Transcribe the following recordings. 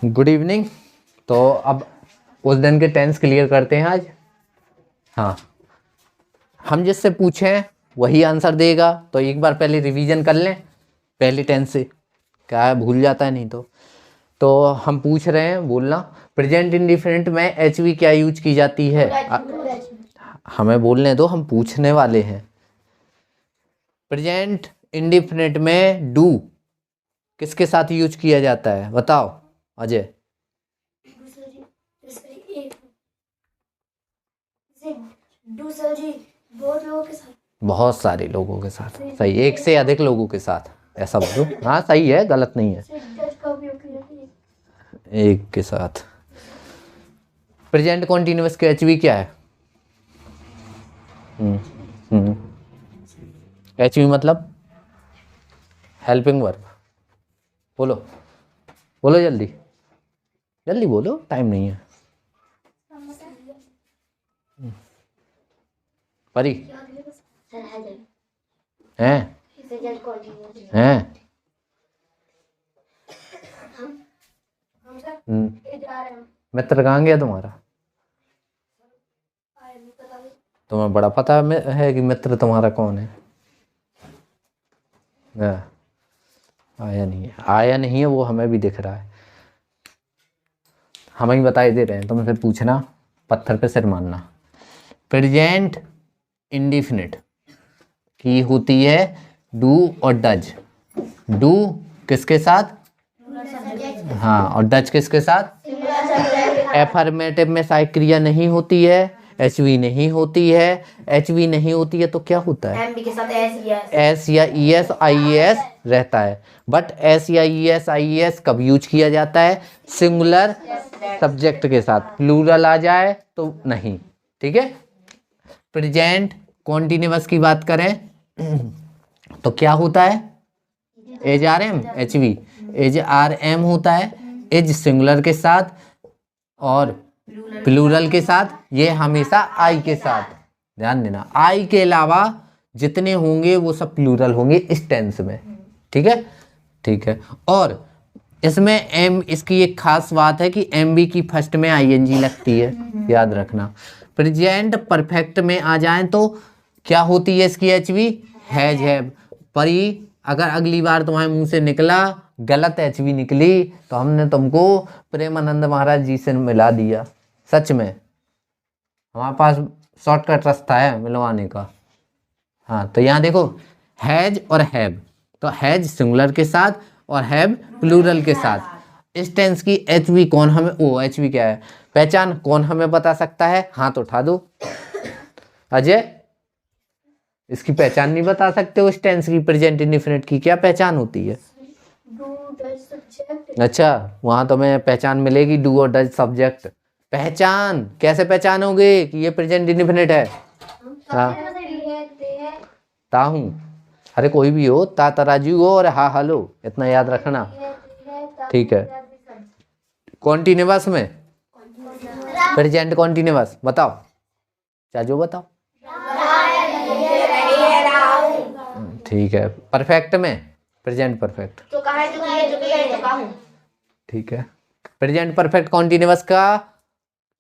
Good evening. तो अब उस दिन के टेंस क्लियर करते हैं आज। हाँ, हम जिससे पूछें वही आंसर देगा, तो एक बार पहले रिवीजन कर लें पहले टेंस से, क्या है भूल जाता है नहीं तो हम पूछ रहे हैं, बोलना प्रेजेंट इंडिफरेंट में एच वी क्या यूज की जाती है। हमें बोलने दो, हम पूछने वाले हैं। प्रेजेंट इंडिफरेंट में डू किसके साथ यूज किया जाता है, बताओ अजय। बहुत सारे लोगों के साथ, सही, एक से अधिक लोगों के साथ, ऐसा बोलो। हाँ सही है, गलत नहीं है, एक के साथ। प्रेजेंट कॉन्टिन्यूअस के एचवी क्या है? एचवी मतलब हेल्पिंग वर्ब। बोलो बोलो, जल्दी जल्दी बोलो, टाइम नहीं है। परी हैं हैं मित्र कहाँ गया तुम्हारा? तुम्हें बड़ा पता है कि मित्र तुम्हारा कौन है? आया नहीं है, आया नहीं है, वो हमें भी दिख रहा है, हमें ही बताई दे रहे हैं, तुमसे पूछना पत्थर पे सिर मारना। प्रेजेंट इंडिफिनिट की होती है डू और डज। डू किसके साथ? हाँ, और डज किसके साथ? एफर्मेटिव में सहायक क्रिया नहीं होती है, एच वी नहीं होती है। एच वी नहीं होती है तो क्या होता है? एम के साथ एस या ई एस आई एस रहता है। बट एस या ई एस आई एस कब यूज किया जाता है? सिंगुलर सब्जेक्ट के साथ। प्लूरल आ जाए तो नहीं, ठीक है। प्रेजेंट कॉन्टिन्यूअस की बात करें तो क्या होता है? Is are am, H V is are am होता है। एज सिंगुलर के साथ और प्लूरल के साथ, ये हमेशा आई के साथ। ध्यान देना, आई के अलावा जितने होंगे वो सब प्लूरल होंगे इस टेंस में, ठीक है, ठीक है। और इसमें एम, इसकी एक खास बात है कि एम बी की फर्स्ट में आईएनजी लगती है, याद रखना। प्रेजेंट परफेक्ट में आ जाए तो क्या होती है इसकी एचवी? Has have. पर अगर अगली बार तुम्हारे मुंह से निकला गलत एचवी निकली तो हमने तुमको प्रेमानंद महाराज जी से मिला दिया। सच में हमारे पास शॉर्टकट रास्ता है मिलवाने का। हाँ, तो यहाँ देखो हैज और हैव, तो हैज सिंगुलर के साथ और हैव प्लूरल के साथ। इस टेंस की एचवी कौन हमें, ओ एचवी क्या है, पहचान कौन हमें बता सकता है? हाथ उठा दो। अजय, इसकी पहचान नहीं बता सकते हो? इस टेंस की प्रेजेंट इंडेफिनिट की क्या पहचान होती है? अच्छा, वहां तो मैं पहचान मिलेगी डू और डज सब्जेक्ट। पहचान कैसे पहचानोगे कि ये प्रेजेंट इंडेफिनिट है? हाँ, ताहू, अरे कोई भी हो, ता तराजू हो और हा हलो, इतना याद रखना, ठीक है। कॉन्टिन्यूअस में प्रेजेंट कॉन्टिन्यूअस बताओ, चाचो बताओ। ठीक है। परफेक्ट में प्रेजेंट परफेक्ट, ठीक है। प्रेजेंट परफेक्ट कॉन्टिन्यूअस का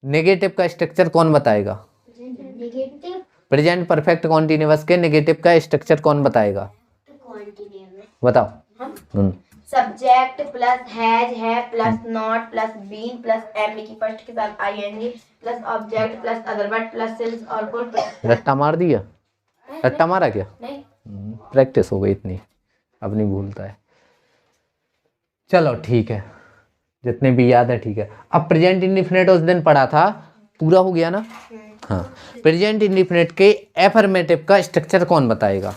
नेगेटिव का स्ट्रक्चर कौन बताएगा? प्रेजेंट परफेक्ट कॉन्टिन्यूअस के नेगेटिव का स्ट्रक्चर कौन बताएगा? बताओ। सब्जेक्ट प्लस हैज है plus not plus been plus M की फर्स्ट के साथ ING plus object plus other word plus since और फुल। रट्टा मार दिया? रट्टा मारा क्या? नहीं, प्रैक्टिस हो गई इतनी, अब नहीं भूलता है। चलो ठीक है, जितने भी याद है ठीक है। अब प्रेजेंट इंडिफिनिट उस दिन पढ़ा था, पूरा हो गया ना? हाँ, प्रेजेंट इंडिफिनिट के एफर्मेटिव का स्ट्रक्चर कौन बताएगा?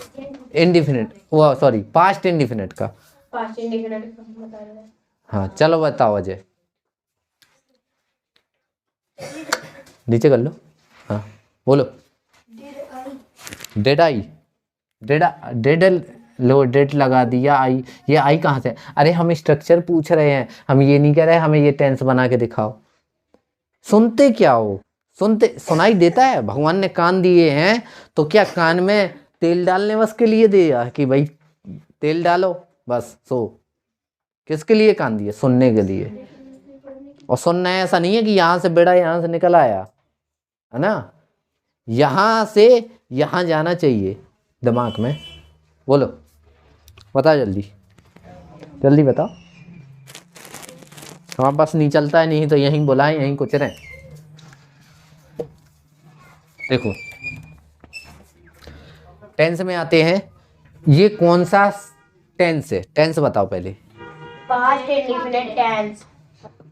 इंडिफिनिट, वो सॉरी पास्ट इंडिफिनिट का। पास्ट इंडिफिनिट बता रहे हैं। हाँ चलो बताओ अजय, नीचे कर लो। हाँ बोलो। डेड आई, डेड लो, डेड लगा दिया आई, ये आई कहाँ से? अरे हम स्ट्रक्चर पूछ रहे हैं, हम ये नहीं कह रहे हमें ये टेंस बना के दिखाओ। सुनते क्या हो? सुनते सुनाई देता है? भगवान ने कान दिए हैं तो क्या कान में तेल डालने बस के लिए दिया कि भाई तेल डालो बस? सो किसके लिए कान दिए? सुनने के लिए। और सुनना है ऐसा नहीं है कि यहाँ से बेड़ा यहाँ से निकल आया, है ना, यहाँ से यहाँ जाना चाहिए दिमाग में। बोलो, बताओ जल्दी जल्दी बताओ। हमारे पास नहीं चलता है, नहीं तो यहीं बुलाएं, यहीं कुछ रहे। देखो टेंस में आते हैं, ये कौन सा टेंस है? टेंस बताओ पहले। Past indefinite tense.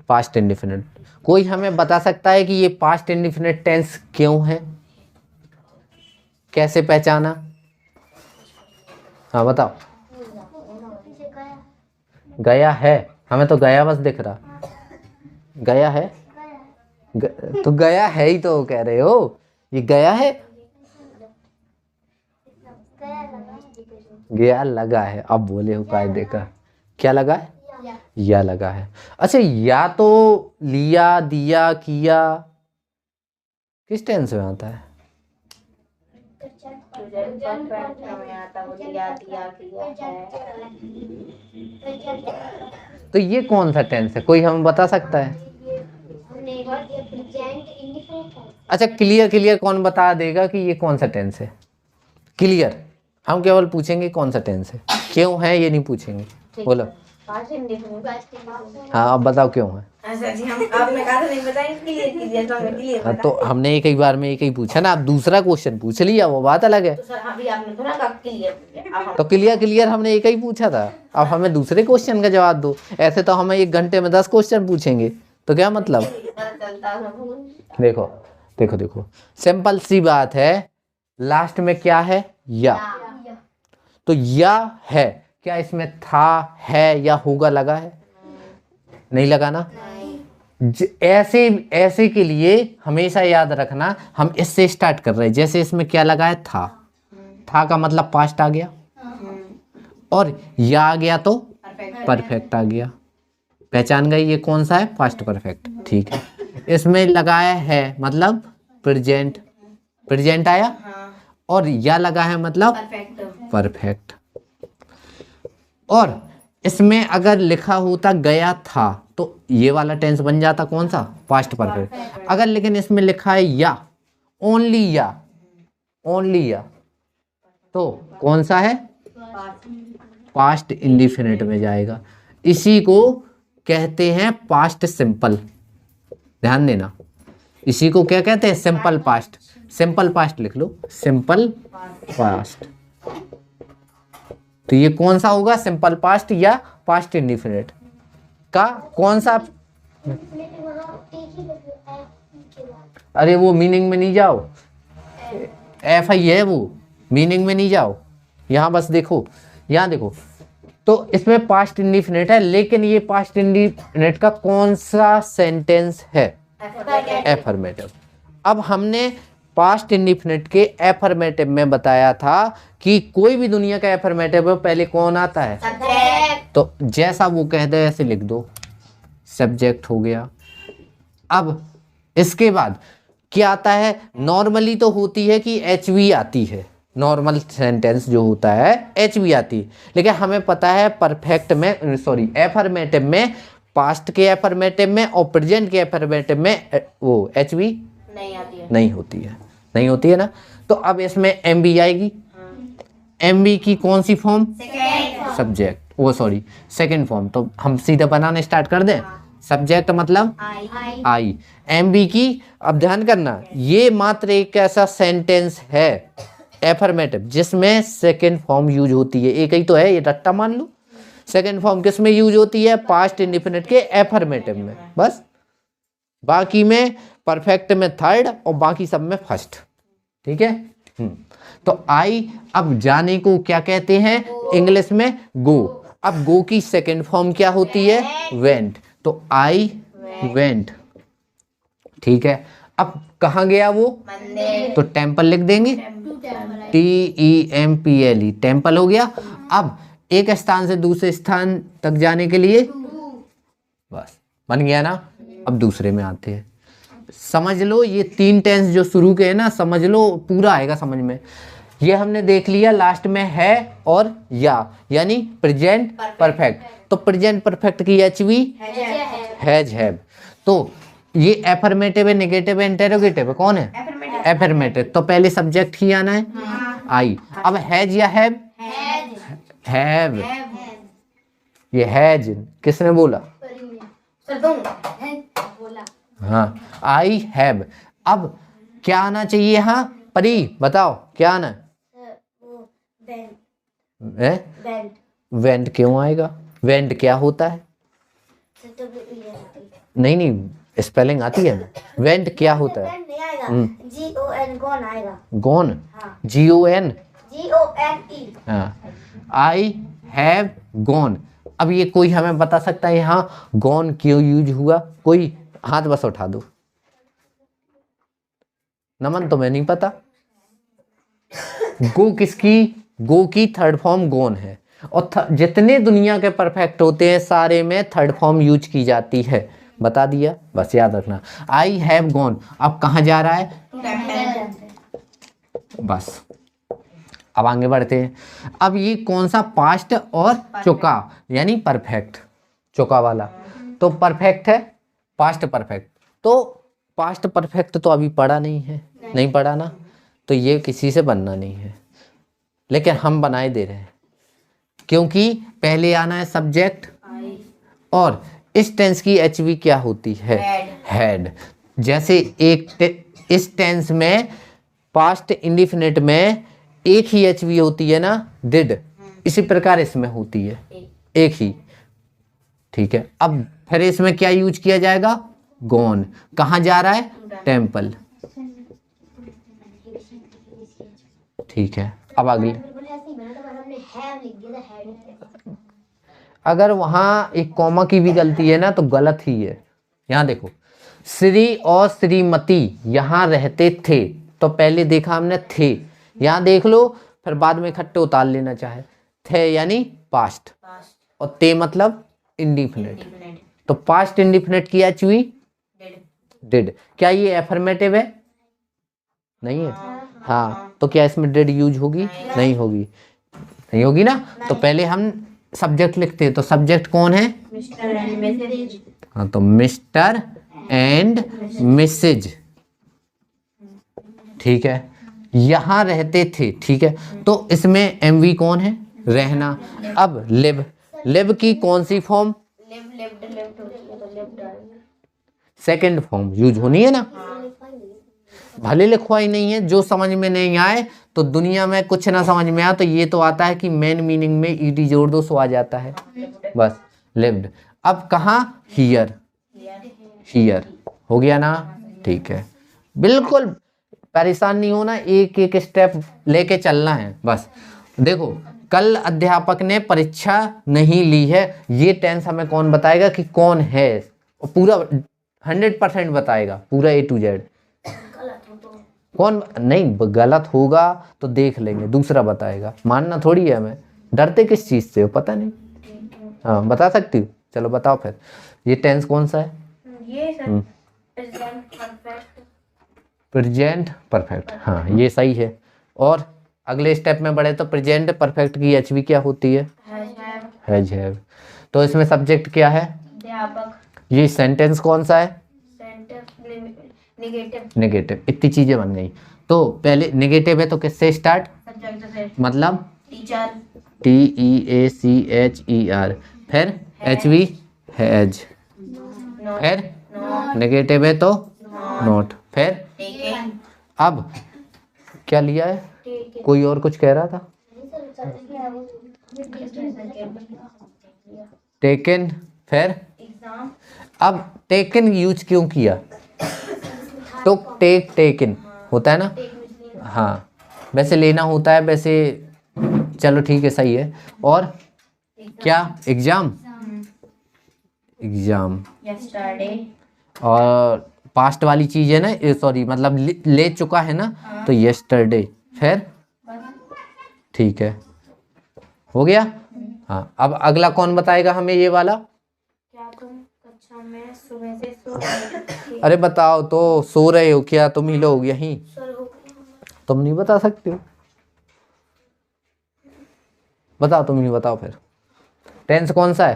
Past indefinite. कोई हमें बता सकता है कि ये पास्ट इंडेफिनिट टेंस क्यों है? कैसे पहचाना? हाँ बताओ। गया है, हमें तो गया बस दिख रहा। गया है तो गया है ही तो कह रहे हो, ये गया है, गया लगा है। अब बोले हो कायदे का, क्या लगा है? या लगा है। अच्छा, या तो लिया, दिया, किया किस टेंस में आता है? तो ये कौन सा टेंस है? कोई हमें बता सकता है? अच्छा क्लियर, क्लियर कौन बता देगा कि ये कौन सा टेंस है? क्लियर हम केवल पूछेंगे कौन सा टेंस है, क्यों है ये नहीं पूछेंगे। बोलो। हाँ अब बताओ क्यों है। तो हमने एक ही बार में एक ही पूछा ना, आप दूसरा क्वेश्चन पूछ लिया, वो बात अलग है। तो क्लियर क्लियर हमने एक ही पूछा था, अब हमें दूसरे क्वेश्चन का जवाब दो। ऐसे तो हमें 1 घंटे में 10 क्वेश्चन पूछेंगे, तो क्या मतलब। देखो देखो देखो, सिंपल सी बात है, लास्ट में क्या है? या। तो या है, क्या इसमें था, है या होगा लगा है? नहीं लगा ना। ऐसे ऐसे के लिए हमेशा याद रखना, हम इससे स्टार्ट कर रहे हैं। जैसे इसमें क्या लगा है? था का मतलब पास्ट आ गया, और या आ गया तो परफेक्ट आ गया। पहचान गई ये कौन सा है? Past perfect. ठीक है, इसमें लगाया है मतलब प्रेजेंट, प्रेजेंट आया, और या लगा है मतलब परफेक्ट। और इसमें अगर लिखा होता गया था तो ये वाला टेंस बन जाता कौन सा? Past perfect. अगर लेकिन इसमें लिखा है या, ओनली या, ओनली या, तो कौन सा है? पास्ट इंडेफिनिट में जाएगा। इसी को कहते हैं पास्ट सिंपल। ध्यान देना, इसी को क्या कहते हैं? Simple past. सिंपल पास्ट लिख लो, सिंपल पास्ट। तो ये कौन सा होगा? सिंपल पास्ट या पास्ट इंडेफिनिट का कौन सा? अरे वो मीनिंग में नहीं जाओ, एफ आई है वो, मीनिंग में नहीं जाओ। यहाँ बस देखो, यहाँ देखो, तो इसमें पास्ट इंडेफिनिट है, लेकिन ये पास्ट इंडेफिनिट का कौन सा सेंटेंस है? एफर्मेटिव। अब हमने पास्ट इंडेफिनिट के एफर्मेटिव में बताया था कि कोई भी दुनिया का एफर्मेटिव पहले कौन आता है? सब्जेक्ट। तो जैसा वो कह दे ऐसे लिख दो, सब्जेक्ट हो गया। अब इसके बाद क्या आता है? नॉर्मली तो होती है कि एचवी आती है, नॉर्मल सेंटेंस जो होता है एचवी आती है, लेकिन हमें पता है परफेक्ट में, सॉरी एफर्मेटिव में, पास्ट के एफर्मेटिव में और प्रेजेंट के एफर्मेटिव में वो एचवी नहीं आती है, नहीं होती है, नहीं होती है ना। तो अब इसमें एमबी आएगी। एमबी की कौन सी फॉर्म? सब्जेक्ट, वो सॉरी सेकंड फॉर्म। तो हम सीधा बनाने स्टार्ट कर दें। सब्जेक्ट मतलब आई। एमबी की, अब ध्यान करना, ये मात्र एक ऐसा सेंटेंस है एफर्मेटिव जिसमें सेकंड फॉर्म यूज होती है। एक ही तो है, ये रट्टा मान लो। सेकंड फॉर्म किस में यूज होती है? पास्ट इंडेफिनिट के एफर्मेटिव में, बस। बाकी में परफेक्ट में थर्ड और बाकी सब में फर्स्ट। ठीक है। तो आई, अब जाने को क्या कहते हैं इंग्लिश में? गो। अब गो की सेकंड फॉर्म क्या होती है? वेंट। तो आई वेंट। ठीक है, अब कहाँ गया वो? तो टेम्पल लिख देंगे, TEMPLE, टेम्पल हो गया। अब एक स्थान से दूसरे स्थान तक जाने के लिए बस बन गया ना। अब दूसरे में आते हैं, समझ लो ये 3 टेंस जो शुरू के है ना, समझ लो पूरा आएगा समझ में। ये हमने देख लिया, लास्ट में है और या, यानी प्रेजेंट परफेक्ट। तो प्रेजेंट परफेक्ट की एचवी हैज, हैव। तो ये एफर्मेटिव है, नेगेटिव है, इंटेरोगेटिव है, कौन है? Affirmative. एफर्मेटिव। तो पहले सब्जेक्ट ही आना है, आई। अब हैज या हैव? हैव। ये हैज किसने बोला? सर तुम बोला। हाँ, आई हैव। अब क्या आना चाहिए? हाँ परी बताओ क्या आना है? वेंट क्यों आएगा? वेंट क्या होता है? नहीं नहीं, स्पेलिंग आती है ना। वेंट क्या होता है? GON गॉन आएगा। Gone, GON। GONE। हाँ, आई हैव गॉन। अब ये कोई हमें बता सकता है यहाँ गॉन क्यों यूज हुआ? कोई हाथ बस उठा दो। नमन तुम्हें नहीं पता? गो किसकी? गो की थर्ड फॉर्म गॉन है। और जितने दुनिया के परफेक्ट होते हैं सारे में थर्ड फॉर्म यूज की जाती है। बता दिया, बस याद रखना। आई हैव गॉन, अब कहाँ जा रहा है? बस अब आगे बढ़ते हैं। अब ये कौन सा? पास्ट और चुका, यानी परफेक्ट, चुका वाला। तो परफेक्ट है, पास्ट परफेक्ट। तो पास्ट परफेक्ट तो अभी पढ़ा नहीं है, नहीं पढ़ा ना, तो ये किसी से बनना नहीं है, लेकिन हम बनाए दे रहे हैं क्योंकि पहले आना है सब्जेक्ट। और इस टेंस की एचवी क्या होती है? हैड। जैसे इस टेंस में पास्ट इंडिफिनिट में एक ही एचवी होती है ना, डिड। इसी प्रकार इसमें होती है एक ही। ठीक है, अब फिर इसमें क्या यूज किया जाएगा? गॉन। कहाँ जा रहा है? टेम्पल। ठीक है, अब अगले, अगर वहां एक कॉमा की भी गलती है ना तो गलत ही है। यहाँ देखो, श्री और श्रीमती यहाँ रहते थे, तो पहले देखा हमने थे। यहाँ देख लो, फिर बाद में इकट्ठे उतार लेना चाहे। थे यानी पास्ट, और ते मतलब इंडिफिनिट। तो पास्ट इंडिफिनिट की एचवी डिड। क्या ये एफर्मेटिव है? नहीं है। हाँ, तो क्या इसमें डिड यूज होगी? नहीं होगी, नहीं होगी ना। तो पहले हम सब्जेक्ट लिखते हैं, तो सब्जेक्ट कौन है? Mister and Mrs. हाँ, तो मिस्टर एंड मिसेज। ठीक है, यहाँ रहते थे। ठीक है, तो इसमें एमवी कौन है? रहना। अब लिव, लिव की कौन सी फॉर्म? लिव लिव्ड लिव्ड होती है तो लिव्ड। सेकंड फॉर्म यूज होनी है ना। भले लिखवाई नहीं है, जो समझ में नहीं आए तो दुनिया में कुछ ना समझ में आए तो ये तो आता है कि मेन मीनिंग में ईडी जोड़ दो, सो आ जाता है बस, लिव्ड। अब कहाँ? हियर, हियर हो गया ना। ठीक है, बिल्कुल परेशान नहीं होना, एक एक स्टेप लेके चलना है बस। देखो, कल अध्यापक ने परीक्षा नहीं ली है, ये टेंस हमें कौन बताएगा कि कौन है? और पूरा 100% बताएगा, पूरा A to Z। कौन? नहीं, गलत होगा तो देख लेंगे, दूसरा बताएगा, मानना थोड़ी है हमें। डरते किस चीज से हो? पता नहीं। हाँ, बता सकती हूँ, चलो बताओ फिर। ये टेंस कौन सा है? ये sir present perfect. Present perfect, हाँ ये सही है। और अगले स्टेप में बढ़े तो प्रेजेंट परफेक्ट की एचवी क्या होती है? Has have. तो इसमें सब्जेक्ट क्या है? अध्यापक। ये सेंटेंस कौन सा है? नेगेटिव। नेगेटिव। इतनी चीजें बन गई। तो पहले नेगेटिव है तो किससे स्टार्ट? सब्जेक्ट से। मतलब टीचर। TEACHER। फिर एचवी हैज। फिर नेगेटिव है तो नॉट। फिर अब क्या लिया है? कोई और कुछ कह रहा था? टेकन। फिर एग्जाम। अब टेकन यूज क्यों किया? तो टेकन होता है ना। हाँ, वैसे लेना होता है वैसे, चलो ठीक है, सही है। और क्या? Exam, exam. यस्टरडे। और पास्ट वाली चीज है ना, सॉरी मतलब ले चुका है ना, तो यस्टरडे। फिर ठीक है, हो गया। हाँ, अब अगला कौन बताएगा हमें ये वाला? क्या तुम कक्षा में सुबह से सो रहे थे? अरे बताओ तो, सो रहे हो क्या तुम ही लोग यहीं? तुम नहीं बता सकते हो? बताओ, तुम ही बताओ फिर। टेंस कौन सा है?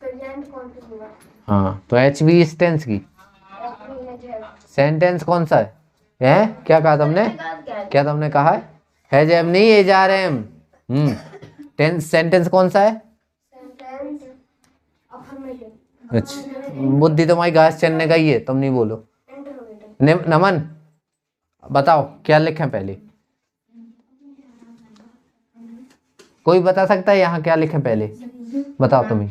Present continuous. हाँ, तो एच बी इस टेंस की। सेंटेंस कौन सा है? क्या कहा तुमने? क्या तुमने कहा है? हैज हैव नहीं, is are am. Tense sentence कौन सा है? अच्छा, बुद्धि तुम्हारी घास चलने गई है, तुम नहीं बोलो। नमन बताओ क्या लिखें पहले? कोई बता सकता है यहाँ क्या लिखें पहले? बताओ तुम ही।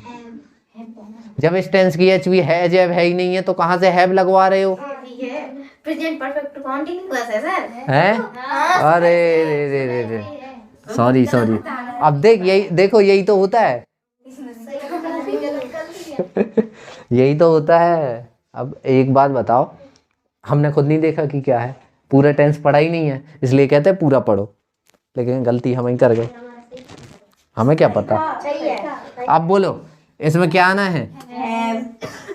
जब इस टेंस की एच बी हैज हैव है ही नहीं है तो कहाँ से हैव लगवा रहे हो? प्रेजेंट परफेक्ट कॉन्टिन्यूअस है सर। हैं? अरे रे रे रे रे, सॉरी सॉरी। अब देख, यही देखो, यही तो होता है। यही तो होता है। अब एक बात बताओ, हमने खुद नहीं देखा कि क्या है, पूरा टेंस पढ़ा ही नहीं है, इसलिए कहते हैं पूरा पढ़ो, लेकिन गलती हम ही कर गए, हमें क्या पता। अब बोलो इसमें क्या आना है?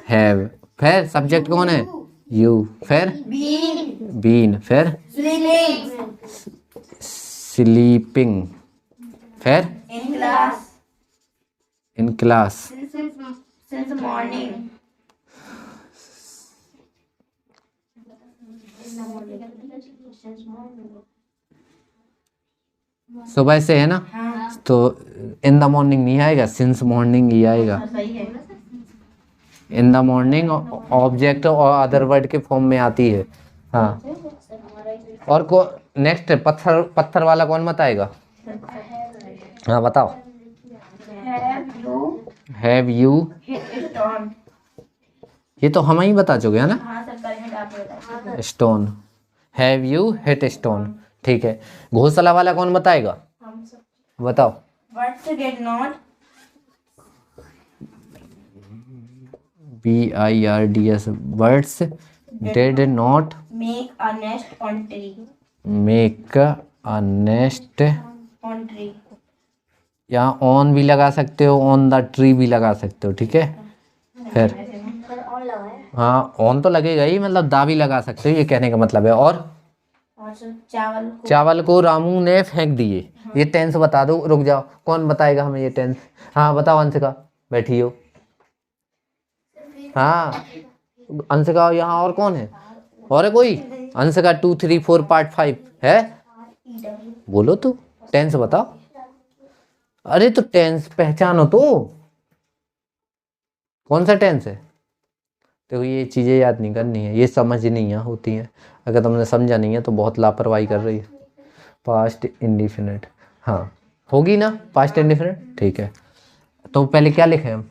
हैव। फिर सब्जेक्ट कौन है? यू। फिर बीन। फिर स्लीपिंग। फिर इन क्लास। since morning. सुबह से है ना? तो इन द मॉर्निंग नहीं आएगा, सिंस मॉर्निंग ही आएगा। सही है। इन द मॉर्निंग ऑब्जेक्ट और अदर वर्ड के फॉर्म में आती है। हाँ, और को नेक्स्ट पत्थर, पत्थर वाला कौन बताएगा? हाँ बताओ। Have you stone. ये तो हम ही बता चुके हैं ना। हाँ सरकारी में आप बताइए। Stone. Have you hit stone, ठीक है। घोंसला वाला कौन बताएगा? हम सब। बताओ। Birds did not BIRDS, birds did not make a nest on tree. Make a nest. On tree. यहाँ ऑन भी लगा सकते हो, ऑन द ट्री भी लगा सकते हो, ठीक है। फिर हाँ, ऑन तो लगेगा ही, मतलब दा भी लगा सकते हो, ये कहने का मतलब है। और चावल को रामू ने फेंक दिए, ये टेंस बता दो। रुक जाओ, कौन बताएगा हमें ये टेंस? हाँ बताओ, अंशिका बैठी हो। हाँ अंशिका, यहाँ और कौन है? और है कोई? अंशिका 2 3 4 पार्ट 5 है, बोलो तो टेंस बताओ। अरे तो टेंस पहचानो तो, कौन सा टेंस है? देखो ये चीज़ें याद नहीं करनी है, ये समझनी है होती हैं, अगर तुमने समझा नहीं है तो बहुत लापरवाही कर रही है। पास्ट इंडिफिनिट, हाँ होगी ना पास्ट इंडिफिनिट, ठीक है। तो पहले क्या लिखे हम?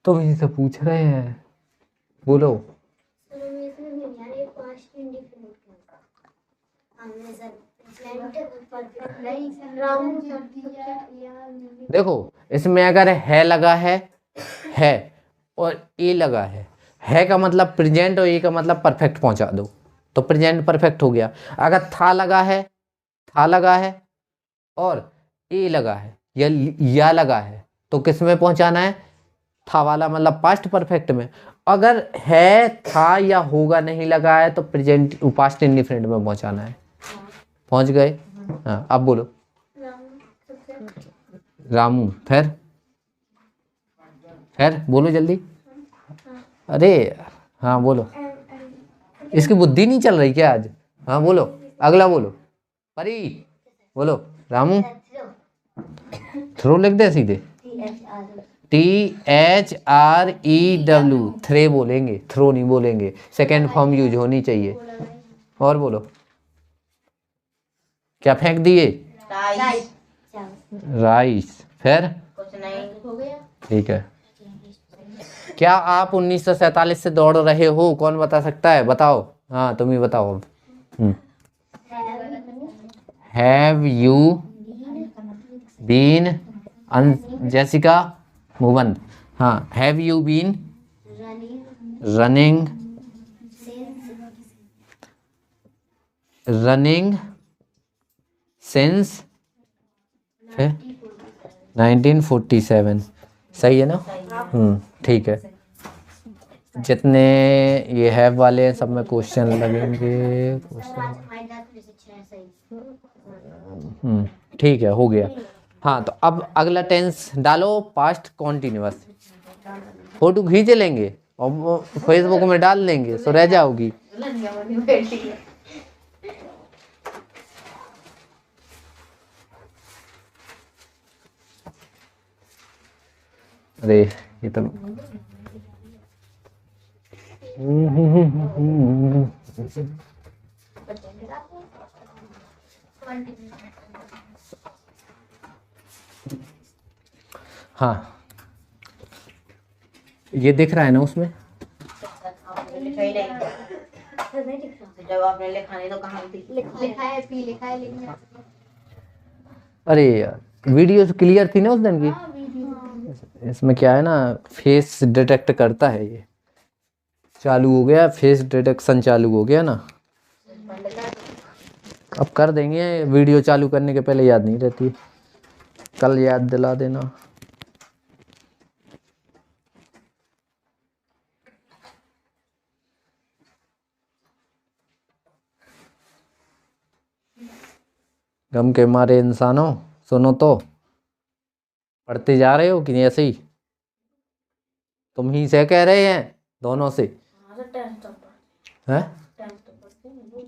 तुम यही से पूछ रहे हैं, बोलो। देखो इसमें अगर है लगा है और ए लगा है का मतलब प्रेजेंट और ए का मतलब परफेक्ट पहुंचा दो, तो प्रेजेंट परफेक्ट हो गया। अगर था लगा है और ए लगा है या लगा है, तो किस में पहुंचाना है? था वाला मतलब पास्ट परफेक्ट में। अगर है, था या होगा नहीं लगा है तो प्रेजेंट पास्ट इंडिफिनिट में पहुंचाना है। पहुंच गए? हाँ अब बोलो। रामू। फिर बोलो जल्दी। अरे हाँ बोलो, इसकी बुद्धि नहीं चल रही क्या आज? हाँ बोलो, अगला बोलो। परी बोलो। रामू थ्रो लिख दे सीधे, THREW, थ्रे बोलेंगे, थ्रो नहीं बोलेंगे, सेकेंड फॉर्म यूज होनी चाहिए। और बोलो, क्या फेंक दिए? राइस। फिर कुछ नहीं हो गया, ठीक है। क्या आप 1947 से दौड़ रहे हो? कौन बता सकता है? बताओ। हाँ तुम ही बताओ अब। हैव यू बीन, जैसिका मुवंद, हाँ have you been running since 1947, सही है ना? ठीक है। जितने ये हैव वाले हैं सब में क्वेश्चन लगेंगे। ठीक है, हो गया। हाँ, तो अब अगला टेंस डालो, पास्ट कॉन्टिन्यूअस। फोटो खींच लेंगे और फेसबुक में डाल लेंगे तो रह जाओगी। अरे ये तो हाँ, ये दिख रहा है ना उसमें। जब आपने लिखा नहीं तो कहाँ लिखा है पी लिखा है लेकिन अरे यार, वीडियो तो क्लियर थी ना उस दिन की। इसमें क्या है ना, फेस डिटेक्ट करता है, ये चालू हो गया, फेस डिटेक्शन चालू हो गया ना। अब कर देंगे, वीडियो चालू करने के पहले याद नहीं रहती, कल याद दिला देना। गम के मारे इंसानों सुनो तो, पढ़ते जा रहे हो कि नहीं ऐसे ही? तुम ही से कह रहे हैं दोनों से हैं?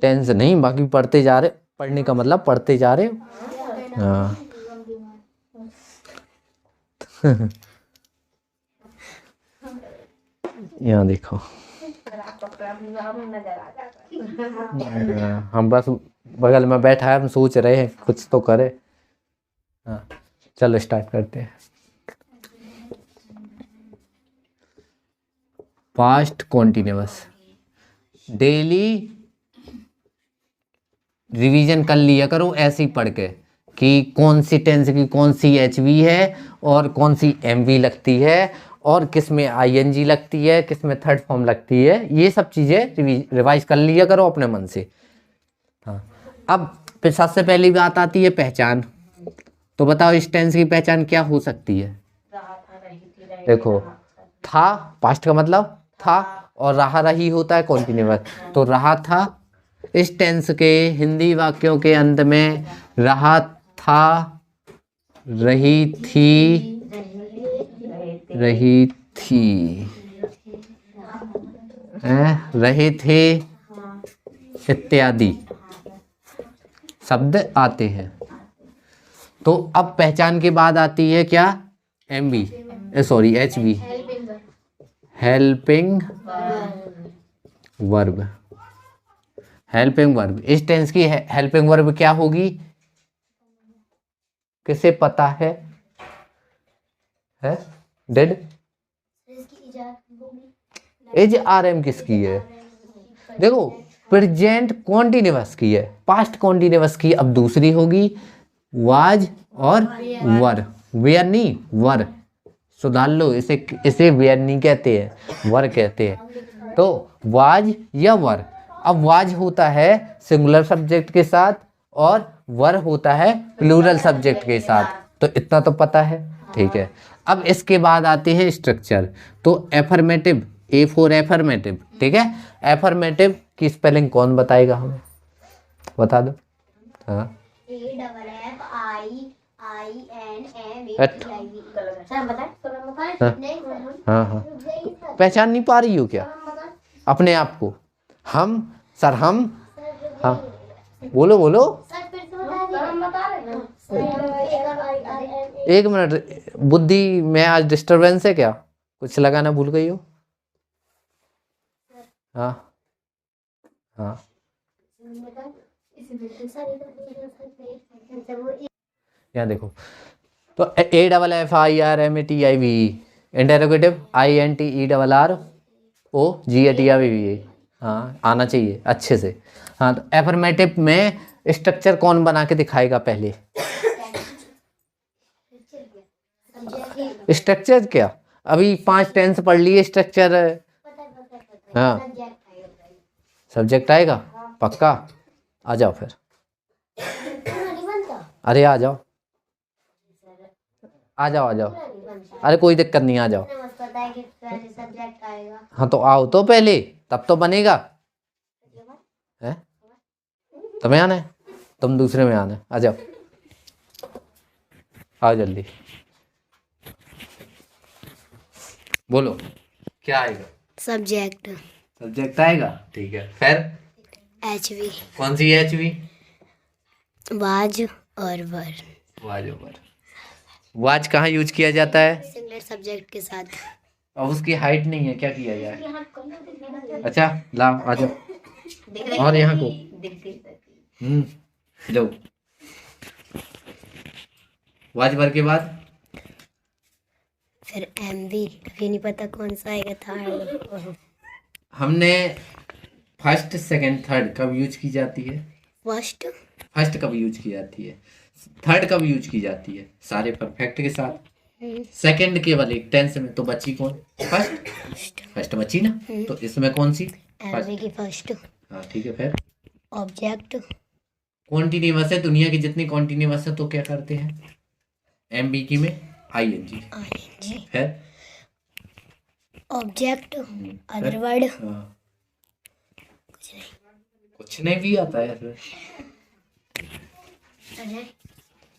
टेंस नहीं, बाकी पढ़ते जा रहे, पढ़ने का मतलब पढ़ते जा रहे हो। हाँ यहाँ देखो, हम बस बगल में बैठा है, हम सोच रहे हैं कुछ तो करे। हाँ चलो स्टार्ट करते हैं। पास्ट कॉन्टिन्यूअस, डेली रिवीजन कर लिया करो ऐसे ही पढ़ के कि कौन सी टेंस की कौन सी एचवी है और कौन सी एमवी लगती है और किस में आईएनजी लगती है, किस में थर्ड फॉर्म लगती है, ये सब चीज़ें रिवाइज कर लिया करो अपने मन से। हाँ, अब फिर सबसे पहली बात आती है पहचान। तो बताओ इस टेंस की पहचान क्या हो सकती है? देखो, था पास्ट का मतलब था और रहा रही होता है कॉन्टिन्यूअस। तो रहा था, इस टेंस के हिंदी वाक्यों के अंत में रहा था, रही थी, रही थी, रहे थे इत्यादि शब्द आते हैं। तो अब पहचान के बाद आती है क्या? MV, sorry HV, helping verb. Helping verb, इस टेंस की हेल्पिंग वर्ब क्या होगी? किसे पता है? डिड, इज, आर एम किसकी है? देखो, प्रेजेंट कॉन्टिन्यूअस की है, पास्ट कॉन्टिन्यूअस की अब दूसरी होगी, वाज और वर। वेयर नहीं, वर, सुधार लो इसे, इसे वेयर नहीं कहते हैं, वर कहते हैं। तो वाज या वर। अब वाज होता है सिंगुलर सब्जेक्ट के साथ और वर होता है प्लूरल सब्जेक्ट के साथ, तो इतना तो पता है, ठीक है। अब इसके बाद आते हैं स्ट्रक्चर। तो एफर्मेटिव, ए फॉर एफर्मेटिव, ठीक है। एफर्मेटिव की स्पेलिंग कौन बताएगा हमें? बता दो। हाँ, हाँ हाँ, पहचान नहीं पा रही हो क्या अपने आप को? हम सर, हम, हाँ बोलो बोलो, एक मिनट, बुद्धि में आज डिस्टरबेंस है क्या? कुछ लगाना भूल गई हो? हाँ हाँ, यहाँ देखो, तो A double F I R M A T I V, interrogative I N T E double R O G A T I V, हाँ आना चाहिए अच्छे से। हाँ, तो एफर्मेटिव में स्ट्रक्चर कौन बना के दिखाएगा पहले? स्ट्रक्चर क्या, अभी 5 टेंस पढ़ लिए, स्ट्रक्चर। हाँ, सब्जेक्ट आएगा पक्का, आ जाओ फिर, अरे आ जाओ आ जाओ आ जाओ, अरे कोई दिक्कत नहीं, आ जाओ। पता है कि पहले सब्जेक्ट आएगा। हाँ तो आओ तो पहले, तब तो बनेगा। है तुम्हें आना है, तुम दूसरे में आना है, आ जाओ, आओ जल्दी, बोलो क्या आएगा। सब्जेक्ट सब्जेक्ट आएगा, ठीक है। फिर HV कौन सी HV? वाज और वर। Was over. वाज कहाँ यूज किया जाता है? सिंगुलर सब्जेक्ट के साथ। अब उसकी हाइट नहीं है, क्या किया जाए? अच्छा लाओ आ जाओ, और यहाँ को जाओ। वाज वर के बाद फिर MV, अभी नहीं पता कौन सा आएगा, थर्ड। हमने फर्स्ट सेकंड थर्ड कब यूज की जाती है? फर्स्ट फर्स्ट कब यूज की जाती है? थर्ड कब यूज की जाती है? सारे परफेक्ट के साथ। सेकंड केवल एक टेंस में, तो बची कौन? फर्स्ट। फर्स्ट बची ना, तो इसमें कौन सी? MV की फर्स्ट। हाँ ठीक है। फिर ऑब्जेक्ट कॉन्टिन्यूअस है, दुनिया की जितनी कॉन्टिन्यूअस है तो क्या करते हैं? एमबी की में ING। फिर ऑब्जेक्ट अदर वर्ड। हाँ, कुछ नहीं भी आता है इसमें।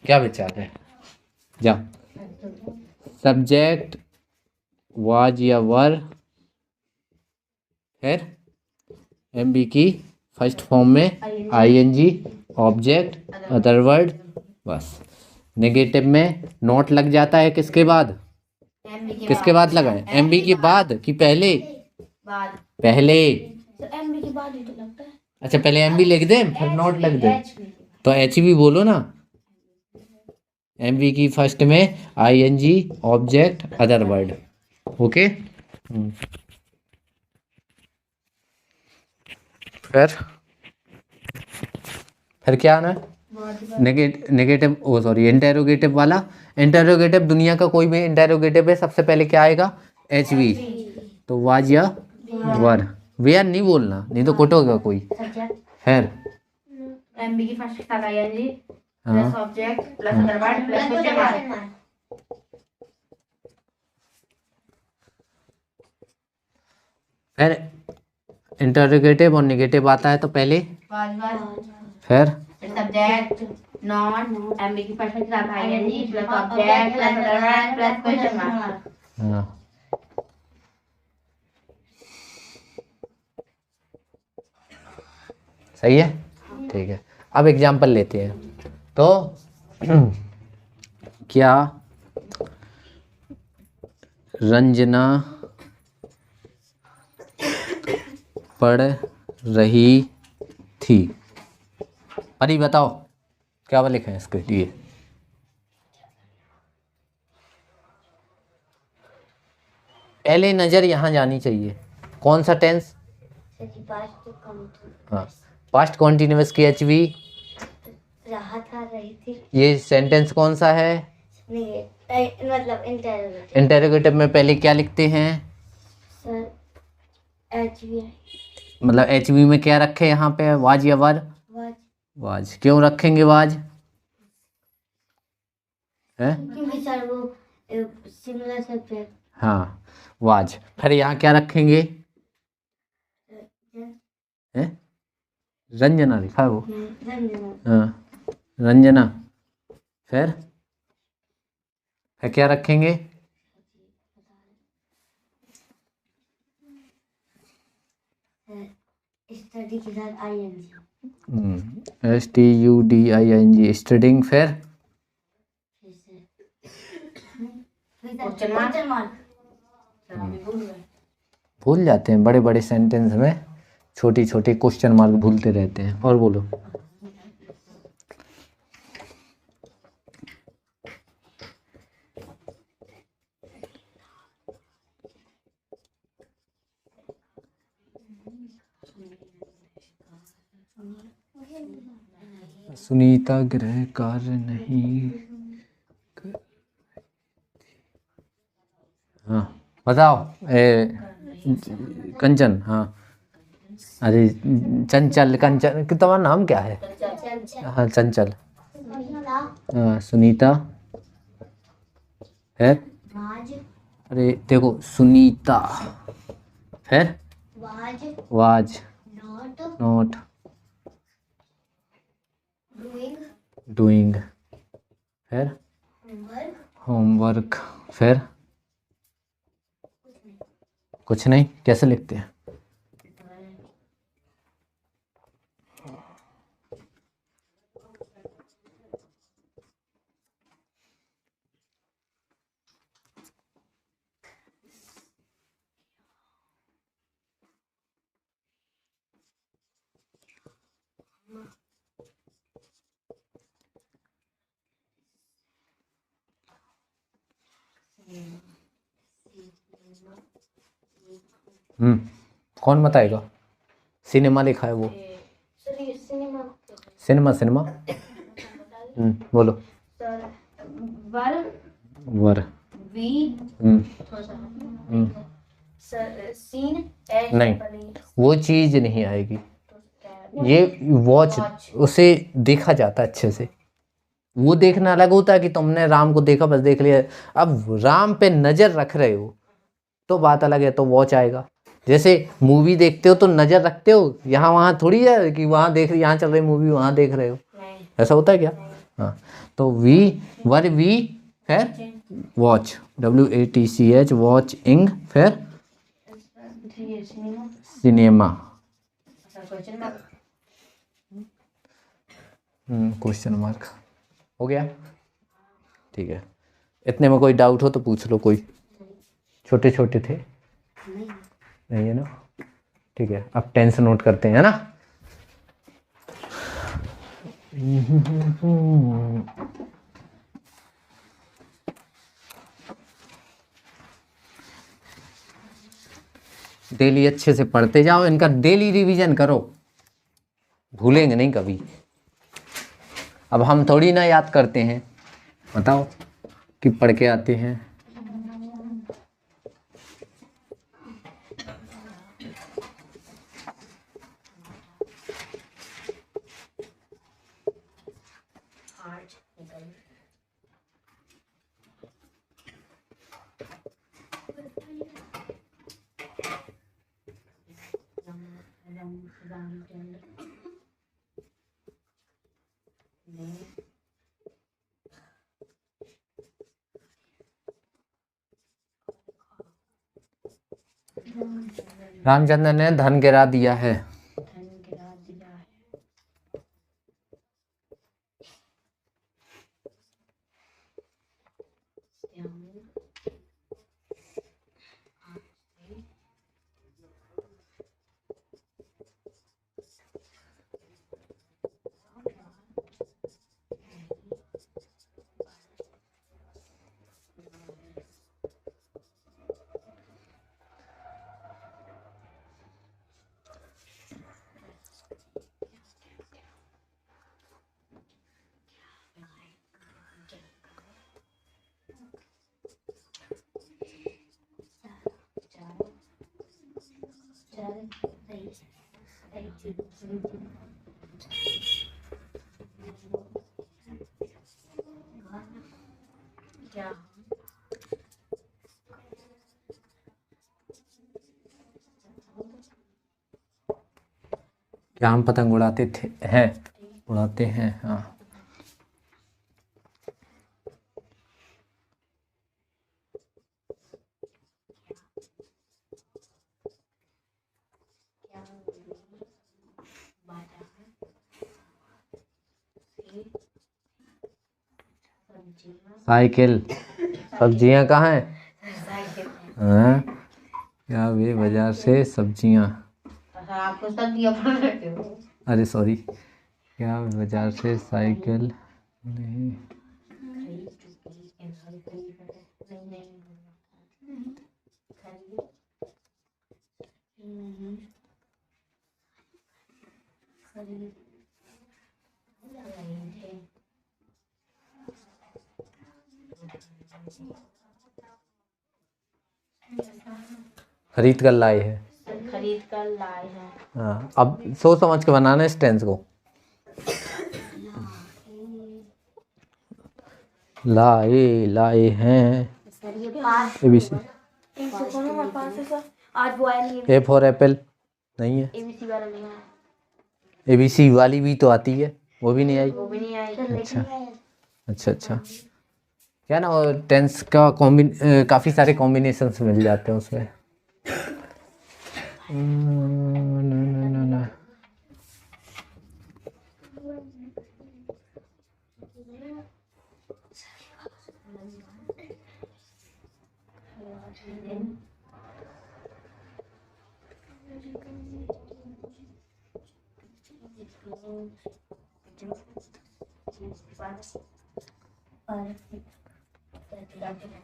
क्या विचार है? जा सब्जेक्ट वाज या वर, फिर एमबी की फर्स्ट फॉर्म में ING, ऑब्जेक्ट अदर वर्ड, बस। नेगेटिव में नॉट लग जाता है किसके बाद? किसके बाद लगाए? एमबी के बाद कि पहले? पहले। तो MV के बाद ही तो लगता है। अच्छा पहले एमबी लिख दे फिर नॉट लग दे, तो HV बोलो ना। एमवी की फर्स्ट में ING, object other word. Okay. फिर क्या आना है? नेगेटिव, ओ सॉरी, इंटेरोगेटिव वाला। इंटेरोगेटिव दुनिया का कोई भी इंटेरोगेटिव है, सबसे पहले क्या आएगा? HV। तो वाज या वर, वेयर नहीं बोलना, नहीं तो कुटोगा कोई। फिर MV की फर्स्ट के साथ ING हाँ plus object plus other word plus question mark. फिर इंटरोगेटिव और नेगेटिव आता है तो पहले फिर सब्जेक्ट नॉट MV की फर्स्ट के साथ ING plus object plus other word plus question mark. हाँ सही है, ठीक है। अब एग्जाम्पल लेते हैं। तो क्या रंजना पढ़ रही थी? परी बताओ क्या लिखा है इसके लिए? पहले नजर यहाँ जानी चाहिए, कौन सा टेंस? हाँ, पास्ट कॉन्टिन्यूअस की HV। रही थी। ये सेंटेंस कौन सा है? मतलब इंटेरोगेटिव। इंटेरोगेटिव में पहले क्या लिखते हैं? Sir HV। मतलब HV में क्या रखे यहाँ पे? वाज या वर? वाज। क्यों रखेंगे वाज? है क्योंकि सर वो सिंगुलर सब्जेक्ट। हाँ वाज। फिर यहाँ क्या रखेंगे? है रंजना लिखा है वो। हाँ रंजना। फिर क्या रखेंगे? स्टडी के साथ ING। STUDING, studying. फिर भूल जाते हैं बड़े बड़े सेंटेंस में, छोटी छोटी क्वेश्चन मार्क भूलते रहते हैं। और बोलो। सुनीता गृह कार्य नहीं। हाँ बताओ। कंचन। हाँ अरे चंचल, कंचन, तुम्हारा नाम क्या है? हाँ चंचल। हाँ सुनीता है अरे देखो सुनीता, फिर was was not not doing doing, फिर होमवर्क होमवर्क, फिर कुछ नहीं। कैसे लिखते हैं? कौन बताएगा? सिनेमा लिखा है वो, सर सिनेमा सिनेमा सिनेमा। बोलो। सर वर वर। वी हम्म, सर सीन एच नहीं, वो चीज नहीं आएगी। तो ये वॉच, उसे देखा जाता है अच्छे से। वो देखना अलग होता है कि तुमने राम को देखा, बस देख लिया। अब राम पे नजर रख रहे हो तो बात अलग है, तो वॉच आएगा। जैसे मूवी देखते हो तो नजर रखते हो, यहाँ वहाँ थोड़ी है कि वहाँ देख रही, यहाँ चल रही मूवी वहाँ देख रहे हो, ऐसा होता है क्या? हाँ, तो वी वर वी, फिर वॉच WATCH, वॉचिंग, फिर सिनेमा। क्वेश्चन मार्क हो गया। ठीक है, इतने में कोई डाउट हो तो पूछ लो कोई। छोटे छोटे थे नहीं है ना? ठीक है, अब टेंस नोट करते हैं, है ना? डेली अच्छे से पढ़ते जाओ, इनका डेली रिवीजन करो, भूलेंगे नहीं कभी। अब हम थोड़ी ना याद करते हैं, बताओ कि पढ़ के आते हैं। रामचंद्र ने धन गिरा दिया है। क्या हम पतंग उड़ाते थे, हैं, उड़ाते हैं? हाँ। साइकिल। सब्जियां कहाँ हैं? हाँ, क्या वे बाजार से सब्जियां, आपको सब्जियां पढ़ रहे हो? अरे सॉरी, क्या बाजार से साइकिल नहीं? खरीद कर लाए हैं। खरीद कर लाए हैं। हाँ, अब सोच समझ के बनाना है इस टेंस को। लाए, लाए हैं, ABC। इन सबको ना हमारे पास है सर, आज वो आया नहीं है। ए फॉर एप्पल नहीं है, ABC वाला नहीं है, ABC वाली भी तो आती है, वो भी नहीं आई। वो भी नहीं आई। अच्छा अच्छा, क्या ना, और टेंस का काफ़ी सारे कॉम्बिनेशंस मिल जाते हैं उसमें। ना, ना, ना, ना।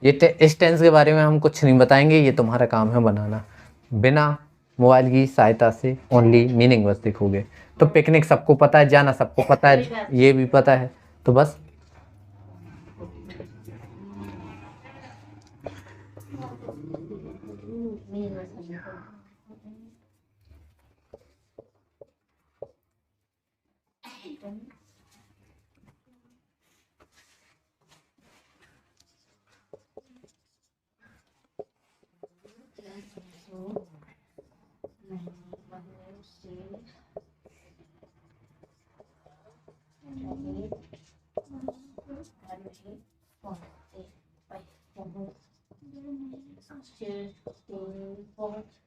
इस टेंस के बारे में हम कुछ नहीं बताएंगे, ये तुम्हारा काम है बनाना, बिना मोबाइल की सहायता से ओनली मीनिंग बस देखोगे। तो पिकनिक सबको पता है, जाना सबको पता है, ये भी पता है, तो बस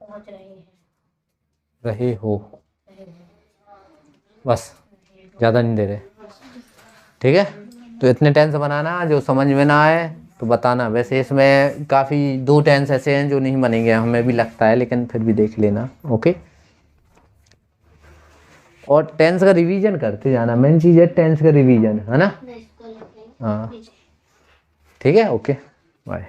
पहुंच रहे हैं, रहे हो, बस ज़्यादा नहीं दे रहे, ठीक है। तो इतने टेंस बनाना, जो समझ में ना आए तो बताना। वैसे इसमें काफ़ी 2 टेंस ऐसे हैं जो नहीं बनेंगे, हमें भी लगता है, लेकिन फिर भी देख लेना, ओके। और टेंस का रिवीजन करते जाना, मेन चीज़ है टेंस का रिवीजन, है ना। हाँ ठीक है, ओके बाय।